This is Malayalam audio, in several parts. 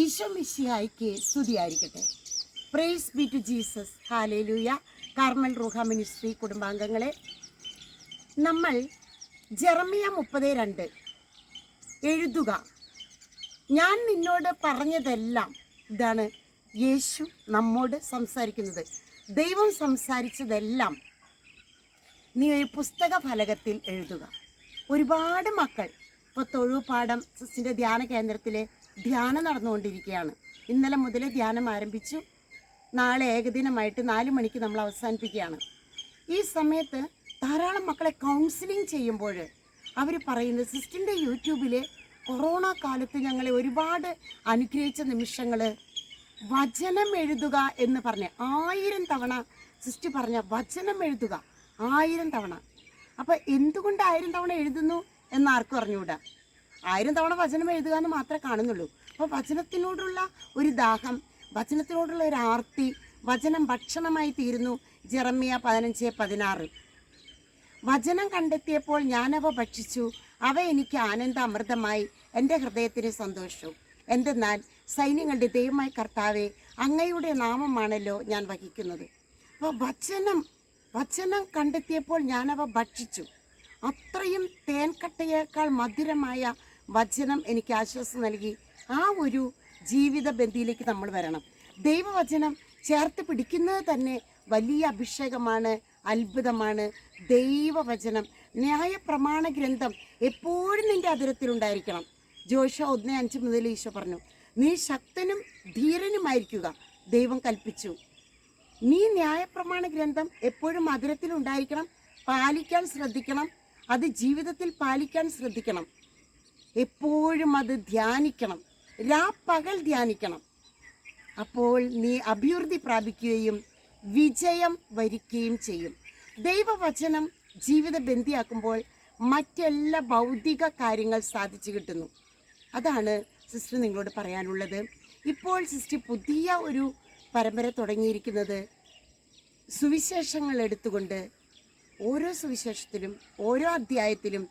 ഈശോ മിശിഹായ്ക്ക് സ്തുതിയായിരിക്കട്ടെ. Praise be to Jesus. Hallelujah. Carmel Ruha ministry കുടുംബാംഗങ്ങളെ, നമ്മൾ ജെറമിയ 30:2 എഴുതുക. ഞാൻ നിന്നോട് പറഞ്ഞതെല്ലാം. ഇതാണ് യേശു നമ്മോട് സംസാരിക്കുന്നത്. ദൈവം സംസാരിച്ചതെല്ലാം നീ ഒരു പുസ്തക ഫലകത്തിൽ എഴുതുക. ഒരുപാട് മക്കൾ ഇപ്പോൾ തൊഴുപാടം സിസ്റ്റിൻ്റെ ധ്യാന കേന്ദ്രത്തിലെ ധ്യാനം നടന്നുകൊണ്ടിരിക്കുകയാണ്. ഇന്നലെ മുതൽ ധ്യാനം ആരംഭിച്ചു. നാളെ ഏകദിനമായിട്ട് 4 മണിക്ക് നമ്മൾ അവസാനിപ്പിക്കുകയാണ്. ഈ സമയത്ത് ധാരാളം മക്കളെ കൗൺസിലിംഗ് ചെയ്യുമ്പോൾ അവർ പറയുന്നത്, സിസ്റ്റിൻ്റെ യൂട്യൂബിൽ കൊറോണ കാലത്ത് ഞങ്ങളെ ഒരുപാട് അനുഗ്രഹിച്ച നിമിഷങ്ങൾ, വചനം എഴുതുക എന്ന് പറഞ്ഞ് 1000 തവണ സിസ്റ്റ് പറഞ്ഞ വചനം എഴുതുക 1000 തവണ. അപ്പോൾ എന്തുകൊണ്ട് 1000 തവണ എഴുതുന്നു എന്നാർക്കും അറിഞ്ഞുകൂടാ. 1000 തവണ വചനം എഴുതുക എന്ന് മാത്രമേ കാണുന്നുള്ളൂ. അപ്പോൾ വചനത്തിനോടുള്ള ഒരു ദാഹം, വചനത്തിനോടുള്ള ഒരു ആർത്തി, വചനം ഭക്ഷണമായി തീരുന്നു. ജെറമിയ 15:16 വചനം കണ്ടെത്തിയപ്പോൾ ഞാനവ ഭക്ഷിച്ചു, അവ എനിക്ക് ആനന്ദ അമൃതമായി, എൻ്റെ ഹൃദയത്തിന് സന്തോഷവും. എന്തെന്നാൽ സൈന്യങ്ങളുടെ ദൈവമായ കർത്താവേ, അങ്ങയുടെ നാമമാണല്ലോ ഞാൻ വഹിക്കുന്നത്. അപ്പോൾ വചനം കണ്ടെത്തിയപ്പോൾ ഞാനവ ഭക്ഷിച്ചു. അത്രയും തേൻകട്ടയേക്കാൾ മധുരമായ വചനം എനിക്ക് ആശ്വാസം നൽകി. ആ ഒരു ജീവിത ബന്ധിയിലേക്ക് നമ്മൾ വരണം. ദൈവവചനം ചേർത്ത് പിടിക്കുന്നത് തന്നെ വലിയ അഭിഷേകമാണ്, അത്ഭുതമാണ്. ദൈവവചനം, ന്യായപ്രമാണ ഗ്രന്ഥം എപ്പോഴും നിൻ്റെ അതിരത്തിലുണ്ടായിരിക്കണം. ജോഷുവ 1:5 മുതൽ ഈശോ പറഞ്ഞു, നീ ശക്തനും ധീരനുമായിരിക്കുക, ദൈവം കൽപ്പിച്ചു. നീ ന്യായപ്രമാണ ഗ്രന്ഥം എപ്പോഴും അതിരത്തിലുണ്ടായിരിക്കണം, പാലിക്കാൻ ശ്രദ്ധിക്കണം, അത് ജീവിതത്തിൽ പാലിക്കാൻ ശ്രദ്ധിക്കണം. എപ്പോഴും അത് ധ്യാനിക്കണം, രാപ്പകൽ ധ്യാനിക്കണം. അപ്പോൾ നീ അഭിവൃദ്ധി പ്രാപിക്കുകയും വിജയം വരിക്കുകയും ചെയ്യും. ദൈവവചനം ജീവിത ബന്ധിയാക്കുമ്പോൾ മറ്റെല്ലാ ഭൗതിക കാര്യങ്ങൾ സാധിച്ചു കിട്ടുന്നു. അതാണ് സിസ്റ്റർ നിങ്ങളോട് പറയാനുള്ളത്. ഇപ്പോൾ സിസ്റ്റർ പുതിയ ഒരു പരമ്പര തുടങ്ങിയിരിക്കുന്നത്, സുവിശേഷങ്ങൾ എടുത്തുകൊണ്ട് ഓരോ സുവിശേഷത്തിലും ഓരോ അധ്യായത്തിലും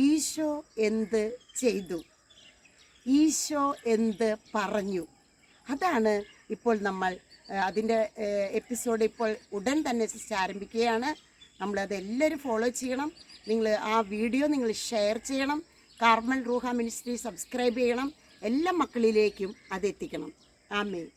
ഈശോ എന്ത് ചെയ്തു, ഈശോ എന്ത് പറഞ്ഞു, അതാണ് ഇപ്പോൾ നമ്മൾ അതിൻ്റെ എപ്പിസോഡ് ഇപ്പോൾ ഉടൻ തന്നെ സിസ്റ്റർ ആരംഭിക്കുകയാണ്. നമ്മളത് എല്ലാവരും ഫോളോ ചെയ്യണം. നിങ്ങൾ ആ വീഡിയോ നിങ്ങൾ ഷെയർ ചെയ്യണം. കാർമൽ റൂഹ മിനിസ്ട്രി സബ്സ്ക്രൈബ് ചെയ്യണം. എല്ലാ മക്കളിലേക്കും അത് എത്തിക്കണം. ആമേൻ.